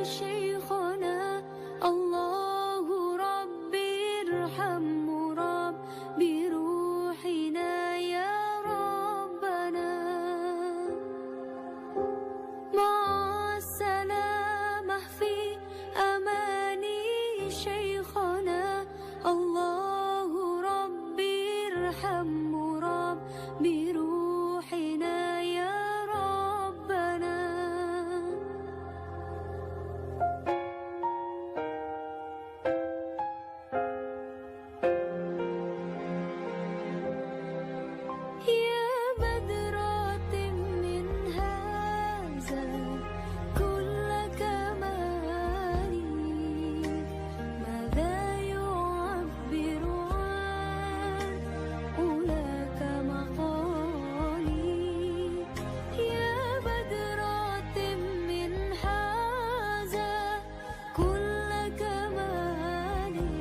شيخنا الله ربي ارحمه رب بروحنا يا ربنا مع السلامة في أماني شيخنا الله ربي ارحمه رب بروحنا يا ربنا يا بدرة من هذا كل كمالي ماذا يعبر عن أولاك مقالي يا بدرة من هذا كل كمالي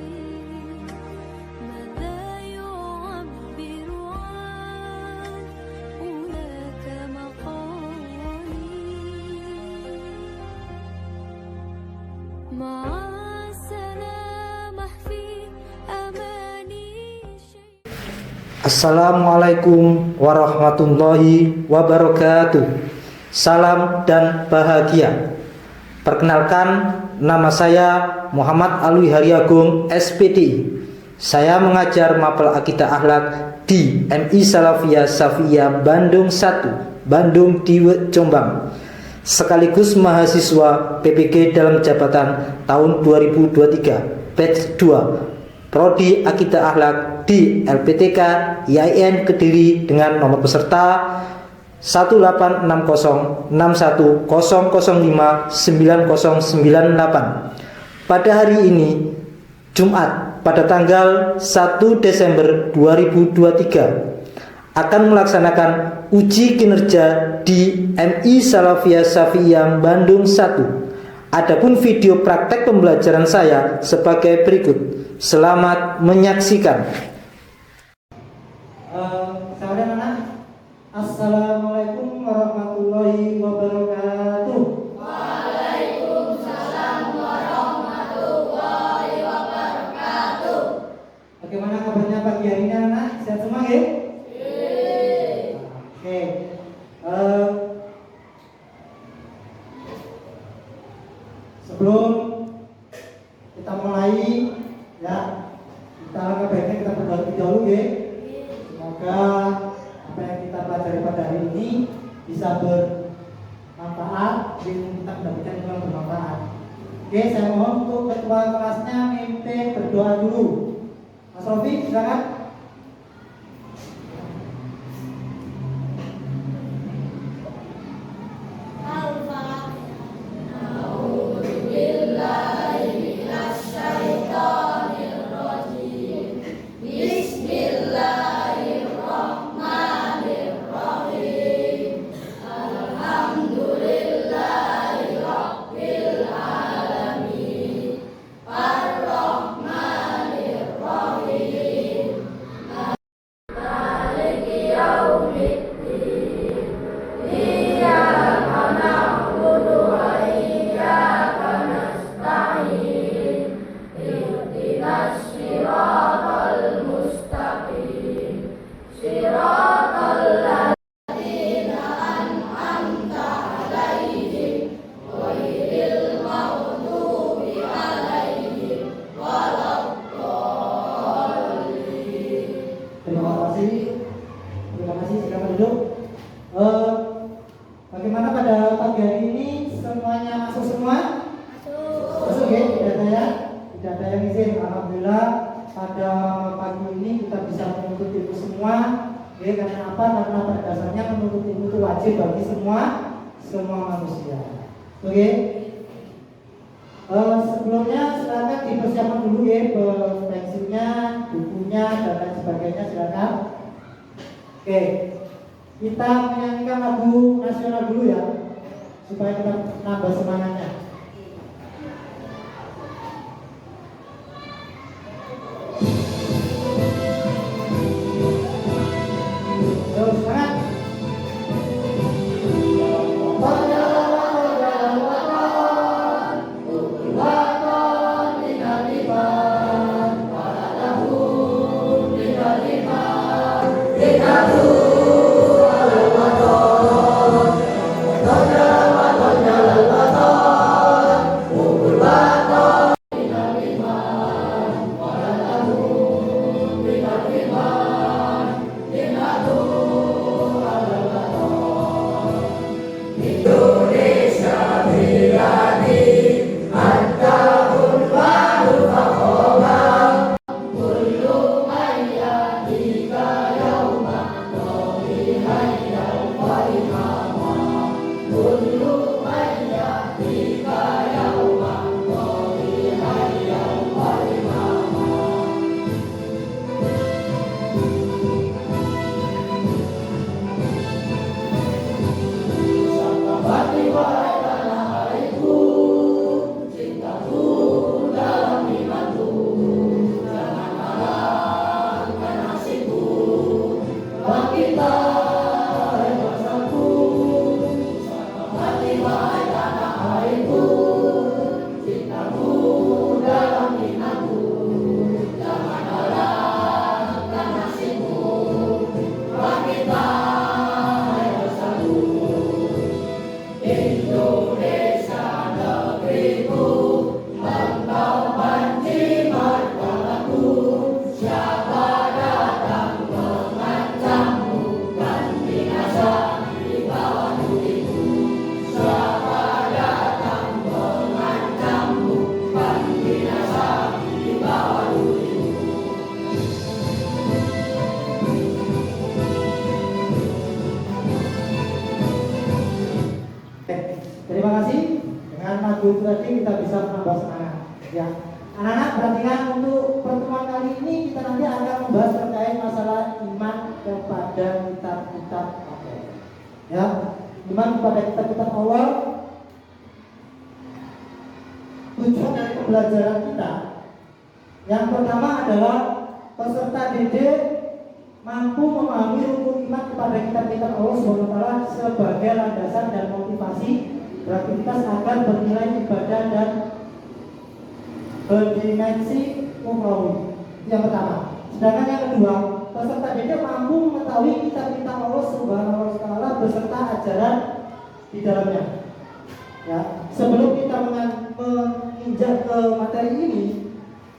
ماذا يعبر عن أولاك مقالي مع السلامة في أماني Assalamualaikum warahmatullahi wabarakatuh. Salam dan bahagia. Perkenalkan, nama saya Muhammad Alwi Haryagung, SPD. Saya mengajar mapel akidah akhlak di MI Salafiyah Safiyah Bandung 1, Bandung Diwe Jombang. Sekaligus mahasiswa PPG dalam jabatan tahun 2023, batch 2. Prodi Akidah Akhlak di LPTK IAIN Kediri dengan nomor peserta 18601005998. Pada hari ini, Jumat, pada tanggal 1 Desember 2023, akan melaksanakan uji kinerja di MI Salafiyah Safiyah Bandung 1. Adapun video praktek pembelajaran saya sebagai berikut. Selamat menyaksikan. Saudara anak, Assalamualaikum warahmatullahi wabarakatuh. Waalaikumsalam warahmatullahi wabarakatuh. Bagaimana kabarnya pagi hari ini anak? Sehat semua ya? Oke. Sebelum kita mulai, ya, kita alangkah baiknya kita berdoa terlebih dahulu ya. Semoga apa yang kita pelajari pada hari ini bisa bermanfaat, dan kita mendapatkan ilmu yang bermanfaat. Oke, saya mohon untuk ketua kelasnya mimpin berdoa dulu. Mas Rofi, silakan. Bagaimana pada pagi hari ini, semuanya masuk semua? Masuk ya, tidak ada yang izin. Alhamdulillah pada pagi ini kita bisa menuntut ilmu semua. Ya, karena apa? Karena pada dasarnya menuntut ilmu itu wajib bagi semua manusia. Oke. Sebelumnya silakan dipersiapkan dulu ya, pensilnya, bukunya dan lain sebagainya, silakan. Oke. Kita menyanyikan lagu nasional dulu ya, supaya kita nambah semangatnya. dengan lagu itu tadi kita bisa menambah semangat. Ya, anak-anak perhatikan untuk pertemuan kali ini kita nanti akan membahas terkait masalah iman kepada kitab-kitab Allah. Ya, iman kepada kitab-kitab Allah. Tujuan dari pembelajaran kita yang pertama adalah peserta didik mampu memahami rukun iman kepada kitab-kitab Allah SWT sebagai landasan dan motivasi beraktivitas agar bernilai ibadah dan berdimensi ukhrawi. Yang pertama. Sedangkan yang kedua, peserta didik mampu mengetahui kitab-kitab Allah SWT beserta ajaran di dalamnya. Ya, sebelum kita menginjak ke materi ini,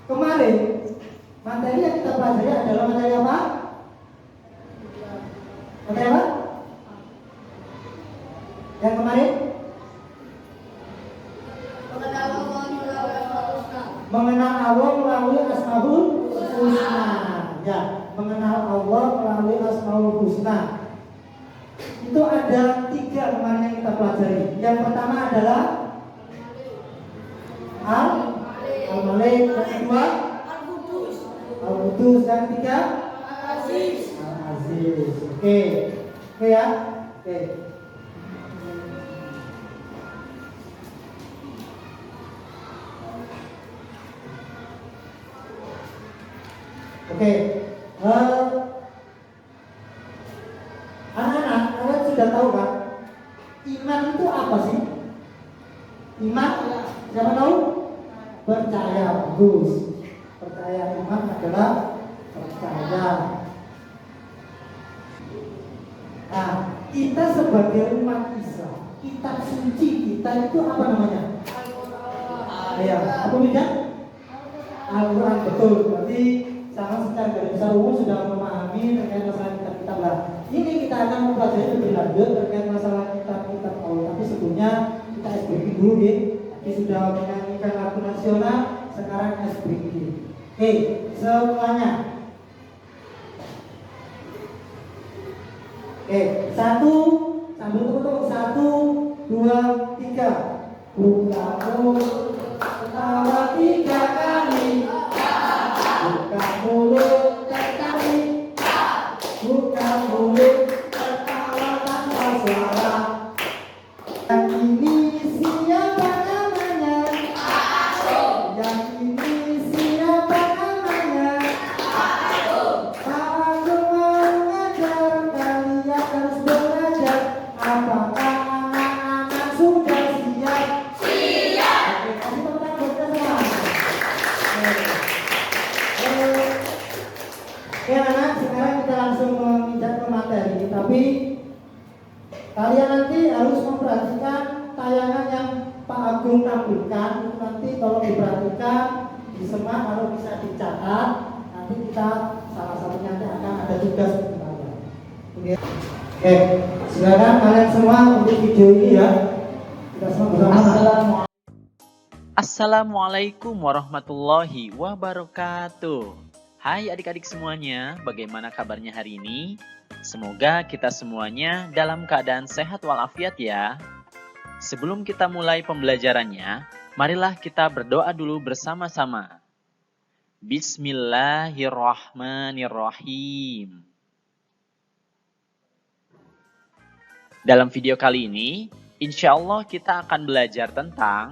kemarin materi yang kita pelajari adalah materi apa? Materi apa? Yang kemarin? Mengenal Allah melalui Asmaul Husna. Ya, mengenal Allah melalui Asmaul Husna. Itu ada 3 kemarin yang kita pelajari. Yang pertama adalah Al-Malik, yang kedua Al-Qudus, yang ketiga Al-Aziz. Oke ya. Oke. Oke. Anak-anak, kalian sudah tahu kan? Iman itu apa sih? Iman, siapa tahu? Percaya. Bagus. Percaya, iman adalah percaya. Nah, kita sebagai umat Islam, kitab suci kita itu apa namanya? Ya, apa beda? Al-Quran, betul. Berarti sama secara garis besar umum sudah memahami terkait masalah kitab-kitab lah. Ini kita akan mempelajari lebih lanjut terkait masalah kitab-kitab Allah. Tapi sebelumnya kita SBK dulu ya. Tadi sudah menyanyikan lagu nasional, sekarang SBK. Oke, semuanya. Oke, 1 sambil tepuk 1, 2, 3. Bukamu ketawa 3 kali. Buka mulut tertawa. Buka mulut tertawa tanpa suara. Yang ini siapa namanya? Yang ini siapa namanya? Pak Agung mau ngajar, kalian harus belajar. Apakah anak-anak sudah siap? Siap. Oke, kasih tepuk tangan buat kita semua. Oke anak, sekarang kita langsung menginjak ke materi. Tapi kalian nanti harus memperhatikan tayangan yang Pak Agung tampilkan. Itu nanti tolong diperhatikan, disemak, lalu bisa dicatat. Nanti kita salah satunya nanti akan ada tugas untuk kalian. Oke, silakan kalian semua untuk video ini ya. Kita semua bersama. Assalamualaikum warahmatullahi wabarakatuh. Hai adik-adik semuanya, bagaimana kabarnya hari ini? Semoga kita semuanya dalam keadaan sehat walafiat ya. Sebelum kita mulai pembelajarannya, marilah kita berdoa dulu bersama-sama. Bismillahirrahmanirrahim. Dalam video kali ini, insya Allah kita akan belajar tentang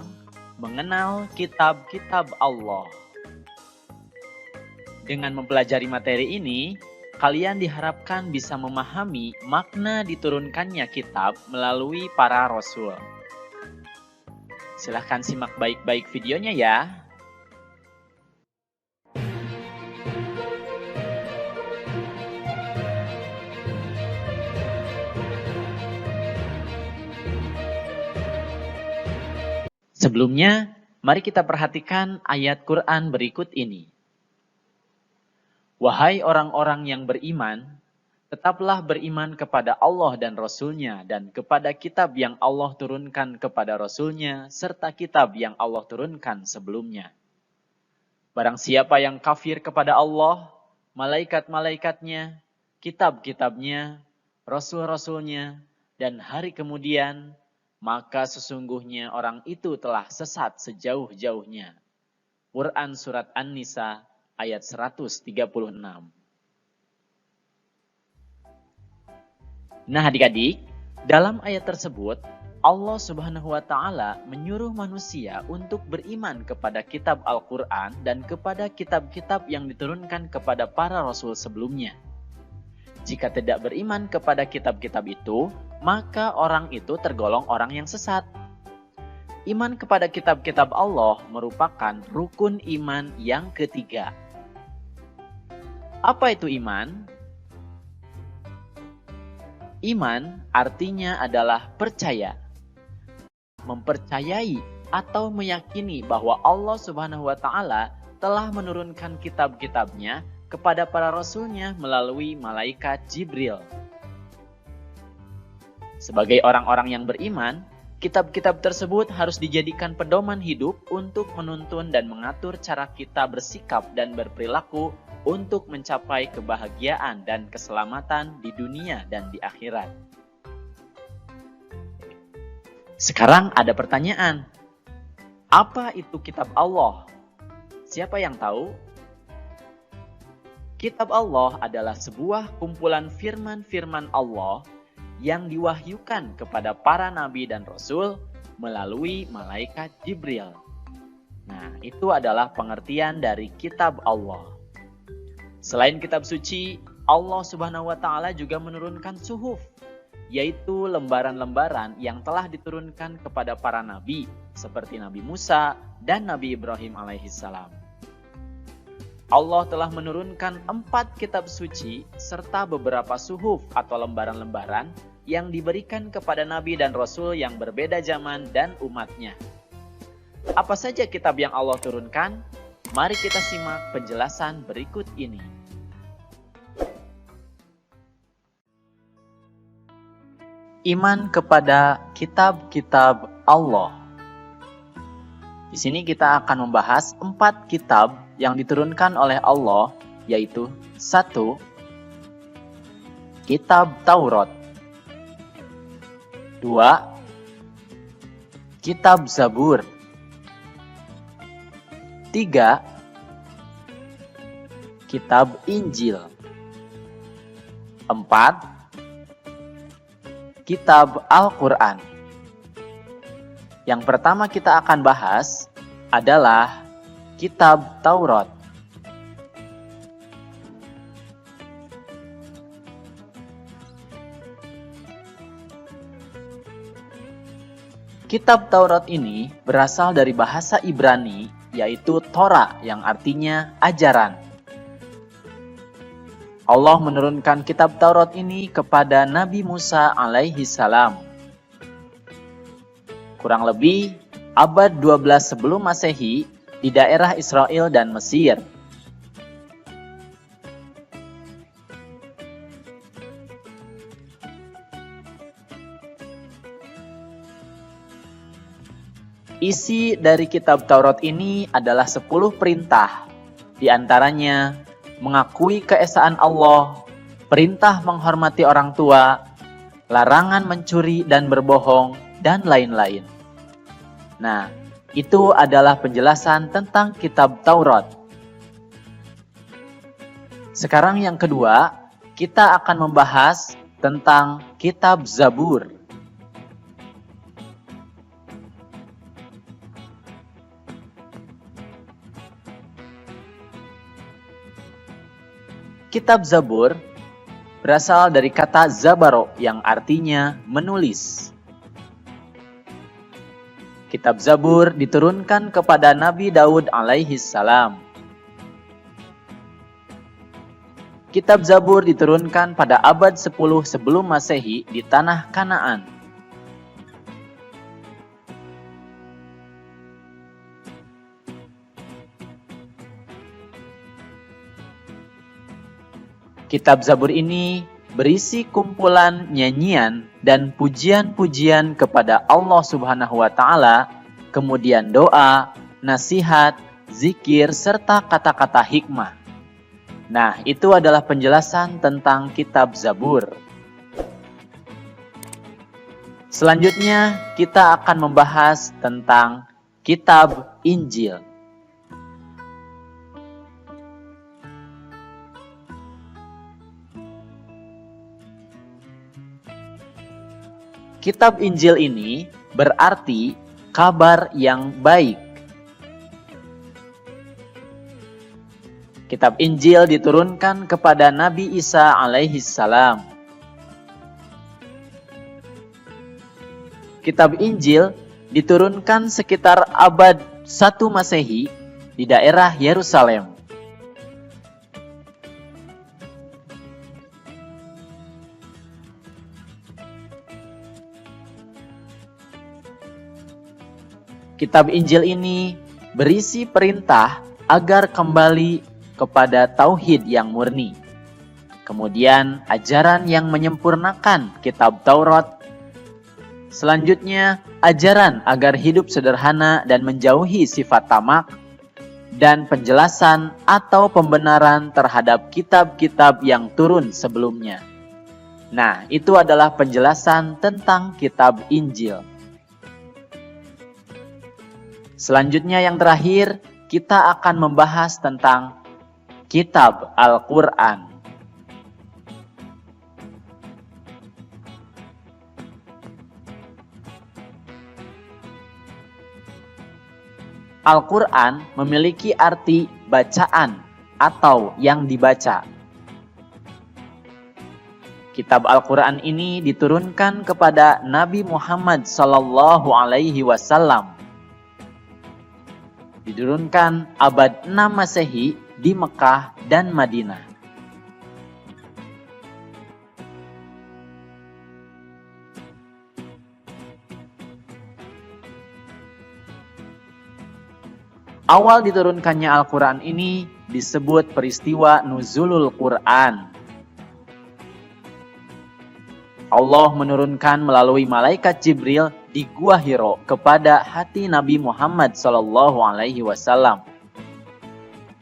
mengenal kitab-kitab Allah. Dengan mempelajari materi ini, kalian diharapkan bisa memahami makna diturunkannya kitab melalui para rasul. Silahkan simak baik-baik videonya ya. Sebelumnya, mari kita perhatikan ayat Quran berikut ini. Wahai orang-orang yang beriman, tetaplah beriman kepada Allah dan Rasul-Nya dan kepada kitab yang Allah turunkan kepada Rasul-Nya serta kitab yang Allah turunkan sebelumnya. Barang siapa yang kafir kepada Allah, malaikat-malaikatnya, kitab-kitabnya, Rasul-Rasul-Nya, dan hari kemudian, maka sesungguhnya orang itu telah sesat sejauh-jauhnya. Quran Surat An-Nisa ayat 136. Nah adik-adik, dalam ayat tersebut, Allah Subhanahu wa Ta'ala menyuruh manusia untuk beriman kepada kitab Al-Quran dan kepada kitab-kitab yang diturunkan kepada para rasul sebelumnya. Jika tidak beriman kepada kitab-kitab itu, maka orang itu tergolong orang yang sesat. Iman kepada kitab-kitab Allah merupakan rukun iman yang ketiga. Apa itu iman? Iman artinya adalah percaya. Mempercayai atau meyakini bahwa Allah Subhanahu wa Ta'ala telah menurunkan kitab-kitabnya kepada para rasulnya melalui malaikat Jibril. Sebagai orang-orang yang beriman, kitab-kitab tersebut harus dijadikan pedoman hidup untuk menuntun dan mengatur cara kita bersikap dan berperilaku untuk mencapai kebahagiaan dan keselamatan di dunia dan di akhirat. Sekarang ada pertanyaan. Apa itu kitab Allah? Siapa yang tahu? Kitab Allah adalah sebuah kumpulan firman-firman Allah yang diwahyukan kepada para nabi dan rasul melalui malaikat Jibril. Nah, itu adalah pengertian dari kitab Allah. Selain kitab suci, Allah Subhanahu wa Ta'ala juga menurunkan suhuf, yaitu lembaran-lembaran yang telah diturunkan kepada para nabi seperti Nabi Musa dan Nabi Ibrahim alaihissalam. Allah telah menurunkan 4 kitab suci serta beberapa suhuf atau lembaran-lembaran yang diberikan kepada nabi dan rasul yang berbeda zaman dan umatnya. Apa saja kitab yang Allah turunkan? Mari kita simak penjelasan berikut ini. Iman kepada kitab-kitab Allah. Di sini kita akan membahas 4 kitab yang diturunkan oleh Allah, yaitu 1. Kitab Taurat. 2. Kitab Zabur. 3. Kitab Injil. 4. Kitab Al-Quran. Yang pertama kita akan bahas adalah Kitab Taurat. Kitab Taurat ini berasal dari bahasa Ibrani, yaitu Torah yang artinya ajaran. Allah menurunkan kitab Taurat ini kepada Nabi Musa alaihissalam. Kurang lebih abad 12 sebelum Masehi di daerah Israel dan Mesir. Isi dari kitab Taurat ini adalah 10 perintah. Di antaranya mengakui keesaan Allah, perintah menghormati orang tua, larangan mencuri dan berbohong, dan lain-lain. Nah, itu adalah penjelasan tentang kitab Taurat. Sekarang yang kedua, kita akan membahas tentang kitab Zabur. Kitab Zabur berasal dari kata zabaro yang artinya menulis. Kitab Zabur diturunkan kepada Nabi Daud alaihissalam. Kitab Zabur diturunkan pada abad 10 sebelum Masehi di tanah Kanaan. Kitab Zabur ini berisi kumpulan nyanyian dan pujian-pujian kepada Allah Subhanahu wa Ta'ala, kemudian doa, nasihat, zikir, serta kata-kata hikmah. Nah, itu adalah penjelasan tentang kitab Zabur. Selanjutnya kita akan membahas tentang kitab Injil. Kitab Injil ini berarti kabar yang baik. Kitab Injil diturunkan kepada Nabi Isa alaihi salam. Kitab Injil diturunkan sekitar abad 1 Masehi di daerah Yerusalem. Kitab Injil ini berisi perintah agar kembali kepada tauhid yang murni. Kemudian ajaran yang menyempurnakan kitab Taurat. Selanjutnya ajaran agar hidup sederhana dan menjauhi sifat tamak. Dan penjelasan atau pembenaran terhadap kitab-kitab yang turun sebelumnya. Nah, itu adalah penjelasan tentang kitab Injil. Selanjutnya yang terakhir, kita akan membahas tentang kitab Al-Quran. Al-Quran memiliki arti bacaan atau yang dibaca. Kitab Al-Quran ini diturunkan kepada Nabi Muhammad SAW. Diturunkan abad 6 Masehi di Mekah dan Madinah. Awal diturunkannya Al-Quran ini disebut peristiwa Nuzulul Quran. Allah menurunkan melalui malaikat Jibril di Gua Hiro kepada hati Nabi Muhammad SAW.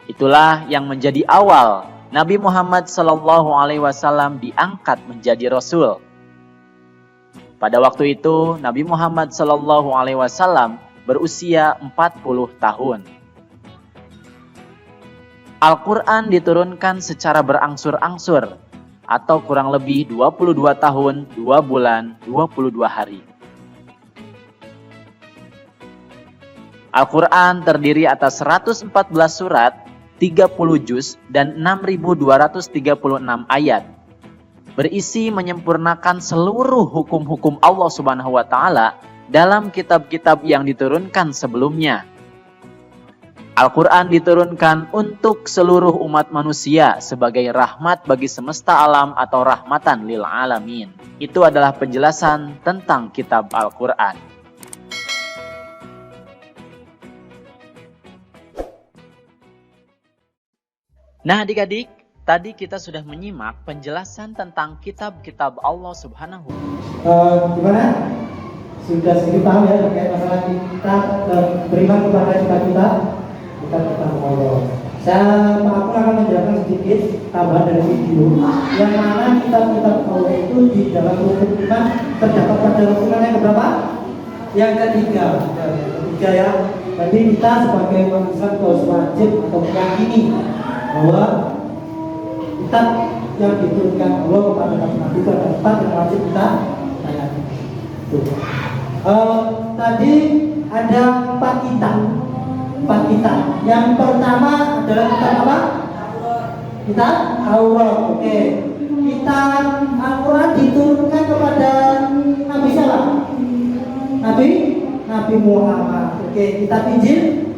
Itulah yang menjadi awal Nabi Muhammad SAW diangkat menjadi Rasul. Pada waktu itu Nabi Muhammad SAW berusia 40 tahun. Al-Quran diturunkan secara berangsur-angsur atau kurang lebih 22 tahun, 2 bulan, 22 hari. Al-Quran terdiri atas 114 surat, 30 juz, dan 6.236 ayat. Berisi menyempurnakan seluruh hukum-hukum Allah Subhanahu wa Ta'ala dalam kitab-kitab yang diturunkan sebelumnya. Al-Quran diturunkan untuk seluruh umat manusia sebagai rahmat bagi semesta alam atau rahmatan lil alamin. Itu adalah penjelasan tentang kitab Al-Quran. Nah adik-adik, tadi kita sudah menyimak penjelasan tentang kitab-kitab Allah Subhanahu wa Ta'ala. Gimana? Sudah sedikit paham ya terkait masalah kita beriman kepada kitab-kitab Allah. Aku akan menjelaskan sedikit tambahan dari video yang mana kitab-kitab Allah itu di dalam rukun iman terdapat pada rukunan yang berapa? Yang ketiga ya. Jadi kita sebagai umat Islam harus wajib atau meyakini bahwa kitab yang diturunkan Allah kepada Nabi itu ada 4 yang wajib kita layani. Tadi ada 4 kitab. Yang pertama adalah kitab apa? Kitab Taurat. Oke. Kitab Al-Quran diturunkan kepada Nabi siapa? Nabi Muhammad. Oke. Kitab Injil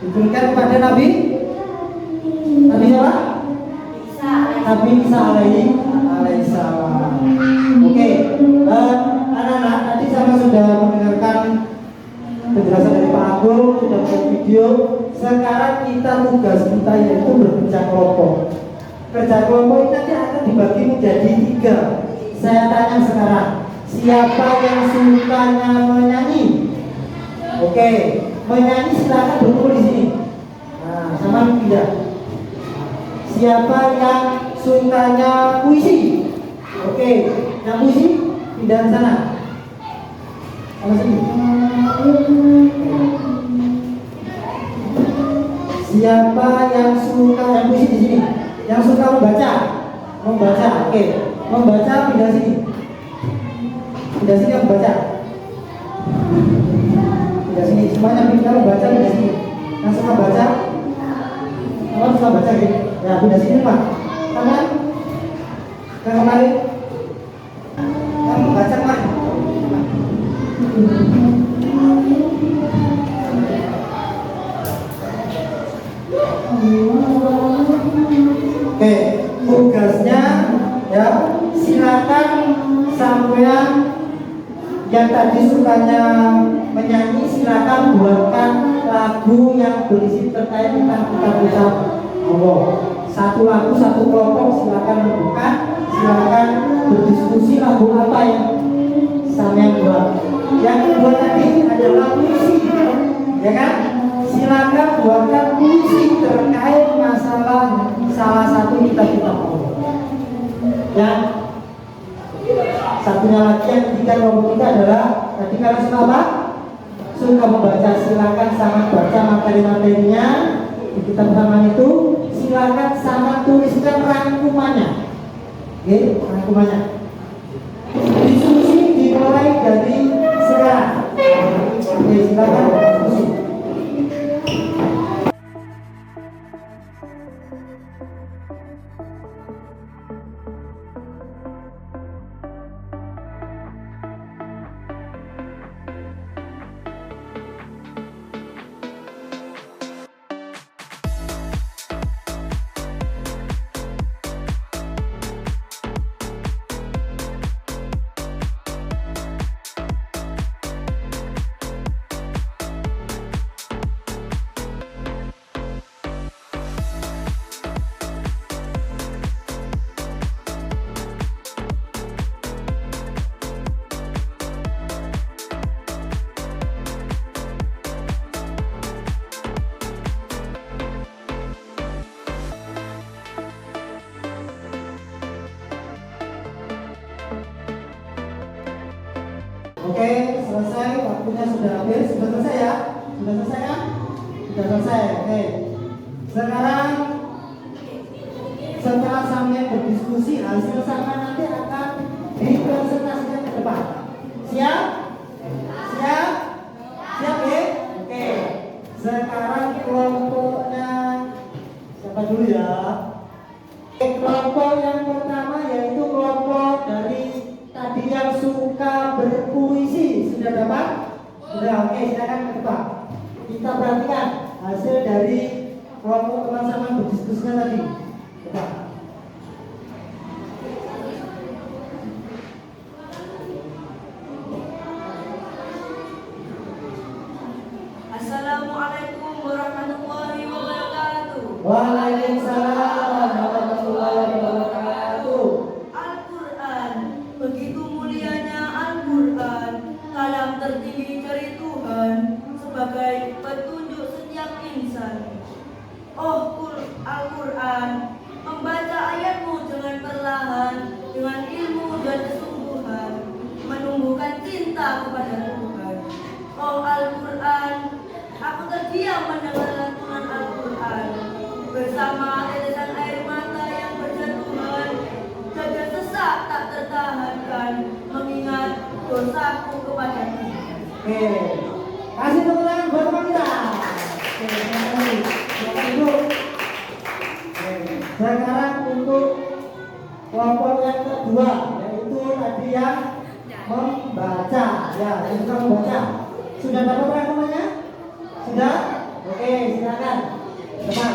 diturunkan kepada Nabi siapa? Nabi Isa alaihi salam. Oke. Anak-anak tadi sama sudah mendengarkan penjelasan dari Pak Agung, sudah melihat video. Sekarang tugas kita yaitu berkerja kelompok. Kerja kelompok ini nanti akan dibagi menjadi 3. Saya tanya sekarang, siapa yang sukanya menyanyi? Oke, menyanyi silakan berkumpul di sini. Nah, sama tidak? Siapa yang sukanya puisi? Oke, yang puisi pindah ke sana. Sama sini. Siapa yang suka, yang puisi di sini, yang suka membaca, oke, membaca pindah sini, yang membaca, pindah sini, semuanya pindah membaca pindah sini, yang suka baca, kamu suka baca gitu, ya pindah sini pak, kanan, ke kemarin, yang membaca kemarin. Oke, tugasnya ya silakan sampean yang tadi sukanya menyanyi silakan buatkan lagu yang berisi terkait tentang kitab-kitab Allah. Satu lagu satu kelompok silakan membuka, silakan berdiskusi lagu apa yang sampean buat. Yang kedua tadi adalah puisi, ya kan? Silakan buatkan puisi terkait masalah salah satu kitab-kitab Allah. Dan satunya lagi yang ketiga kelompok kita adalah tadi kalau suka apa? Suka membaca, silakan sama baca materi-materinya di kitab halaman itu, silakan sama tuliskan rangkumannya. Oke, rangkumannya. Diskusi dimulai dari sekarang. Oke, silakan diskusi. Oke, selesai, waktunya sudah habis, sudah selesai ya? Sudah selesai kan? Sudah selesai, oke. Sekarang setelah sampai berdiskusi, hasil sama nanti akan dipresentasikan ke depan. Siap? Siap? Siap ya? Oke. Sekarang kelompoknya siapa dulu ya? Kelompok yang pertama yaitu kelompok dari tadi yang suka berpuisi. Sudah dapat? Sudah, oke, silakan ke depan. Kita perhatikan hasil dari kelompok teman-teman berdiskusinya tadi. Coba. Assalamualaikum warahmatullahi wabarakatuh. Waalaikumsalam warahmatullahi wabarakatuh. Al-Quran, begitu mulianya Al-Quran, kalam tertinggi dari Tuhan, sebagai petunjuk setiap insan. Oh Al-Quran, membaca ayatmu dengan perlahan, dengan ilmu dan kesungguhan, menumbuhkan cinta kepada Tuhan. Oh Al-Quran, aku terdiam mendengar lantunan Al-Quran, bersama tetesan air mata yang berjatuhan, dada sesak tak tertahankan, mengingat dosaku kepada Tuhan. Oke, kasih tepuk tangan buat teman kita. Oke, terima kasih. Silakan duduk. Oke, sekarang untuk kelompok yang kedua, yaitu tadi yang membaca. Ya, yang suka membaca. Sudah dapat rangkumannya? Sudah? Oke, silakan. Depan.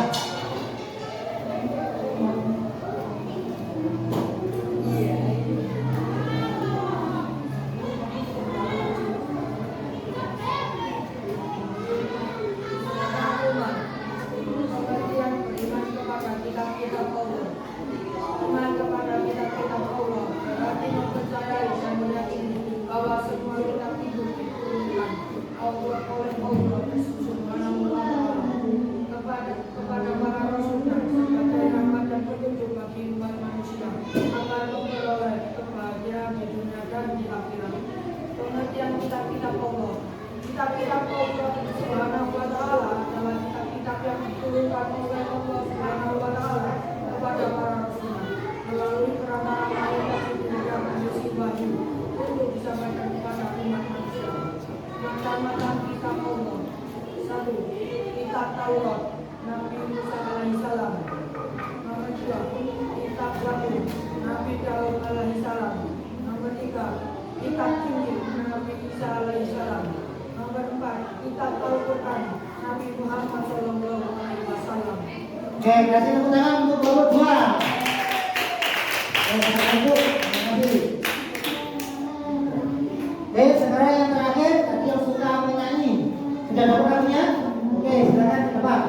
Kepada satu, kitab Taurat Nabi Musa alaihissalam. Nomor dua, kitab Zabur Nabi Daud alaihissalam. Nomor tiga, kitab Injil Nabi Isa alaihissalam. Nomor empat, kitab Al-Quran Nabi Muhammad sallallahu alaihi wasallam. Oke, kasih tepuk tangan untuk nomor 2. Terima kasih. Oke, sekarang yang terakhir tadi yang suka menyanyi. Sudah dapat kartunya? Oke, silakan ke depan.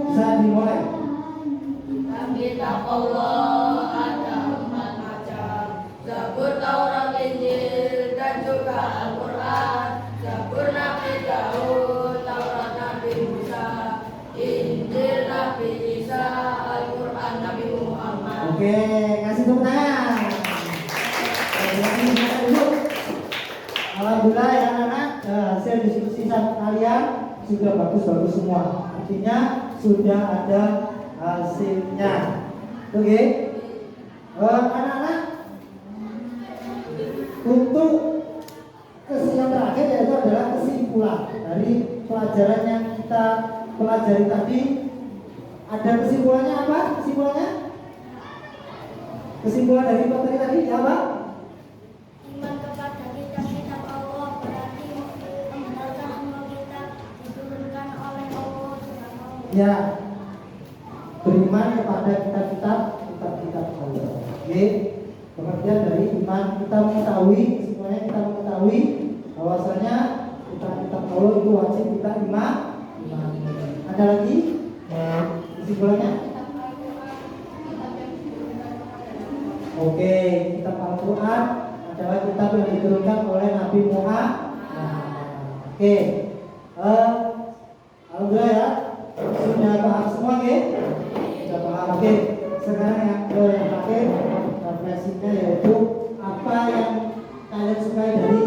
Bisa dimulai. Kitab Allah ada 4 macam, Zabur, Taurat, Injil, dan juga Al-Quran. Zabur Nabi Daud, Taurat Nabi Musa, Injil Nabi Isa, Al-Quran Nabi Muhammad. Oke, kasih tepuk tangan. Alhamdulillah ya anak-anak, hasil diskusi kalian sudah bagus-bagus semua. Artinya sudah ada hasilnya. Oke, anak-anak, untuk yang terakhir yaitu adalah kesimpulan dari pelajaran yang kita pelajari tadi. Ada kesimpulannya apa? Kesimpulan dari materi tadi apa? Iman kepada kitab-kitab Allah berarti membenarkan semua kitab diturunkan oleh Allah Subhanahu. Ya, beriman kepada kitab-kitab Allah. Oke. Kemudian dari iman kita mengetahui, semuanya kita mengetahui bahwasanya kitab-kitab Allah itu wajib kita imani. Ada lagi kesimpulannya? Oke, kitab Al-Quran adalah kitab yang diturunkan oleh Nabi Muhammad. Oke, alhamdulillah ya, sudah paham semua, oke? Sudah paham, oke. Sekarang yang terakhir, refleksinya yaitu apa yang kalian sukai dari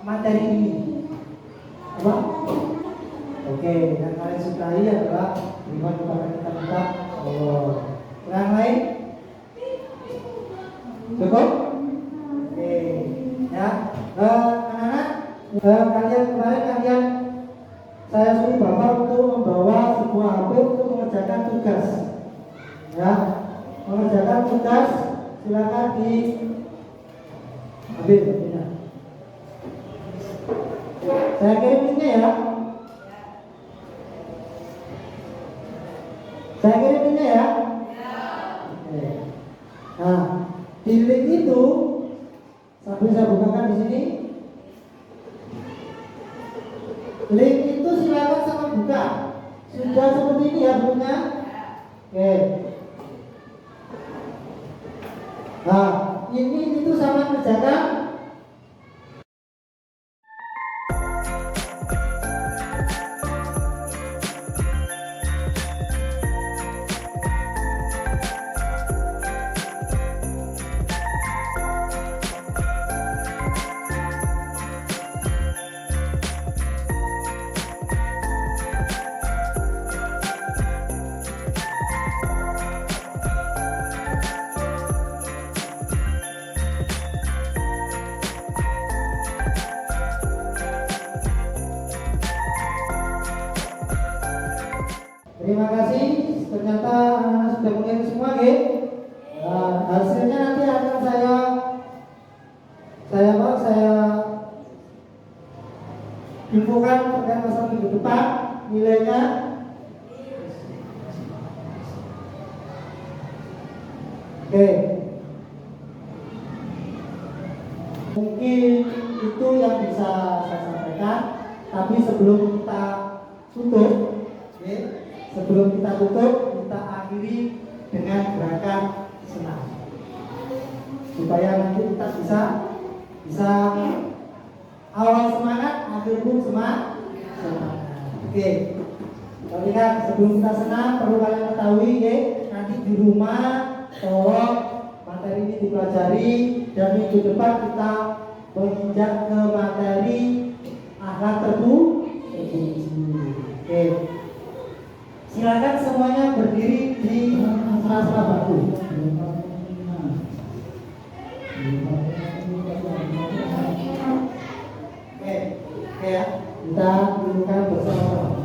materi ini? Apa? Oke, yang kalian sukai adalah beriman kepada kitab-kitab Allah. Yang lain? Cukup? Oke, ya. Anak-anak, kalian saya suruh Bapak untuk membawa sebuah HP untuk mengerjakan tugas. Ya, mengerjakan tugas silakan diambil. Saya kirim linknya ya. Saya kirim linknya ya. Oke. Nah, di link itu sambil saya bukakan di sini. Link itu silakan sama buka. Sudah seperti ini ya bentuknya. Oke. Nah, ini itu sama kerjakan. Terima kasih. Ternyata anak-anak sudah mengirim semua, ya. Hasilnya nanti akan saya infokan terkait masa minggu depan nilainya. Oke. Mungkin itu yang bisa saya sampaikan. Tapi sebelum kita tutup, kita akhiri dengan gerakan senam supaya nanti kita bisa awal semangat, akhir pun semangat. Oke. Ingat sebelum kita senam perlu kalian ketahui, nanti di rumah tolong materi ini dipelajari dan minggu depan kita menginjak ke materi akhlak terpuji. Oke. Siap. silakan semuanya berdiri di sela-sela bangku. Oke, ya, kita dudukkan bersama-sama.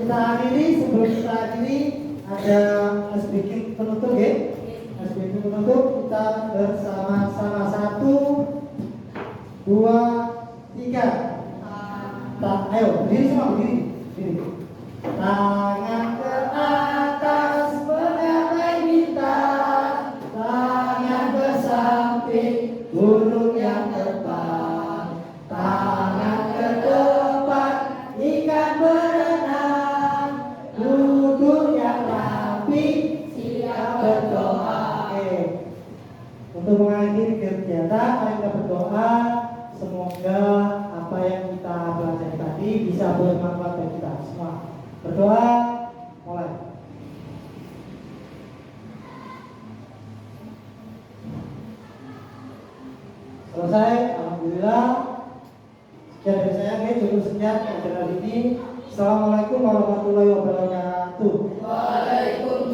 Kita akhiri, sebelum kita akhiri ada speaking penutup ya. Speaking penutup kita bersama-sama 1, 2, 3. Ayo berdiri semua, berdiri. Tangan ke atas menggapai bintang, tangan ke samping gunung yang tepat, tangan ke depan ikan berenang, duduk yang rapi siap berdoa. Untuk mengakhiri kegiatan, mari kita berdoa semoga apa yang kita pelajari tadi bisa bermanfaat bagi kita semua. Berdoa, mulai. Selesai, alhamdulillah. Sekian dari saya, cukup sekian acara ini. Assalamualaikum warahmatullahi wabarakatuh. Waalaikumsalam.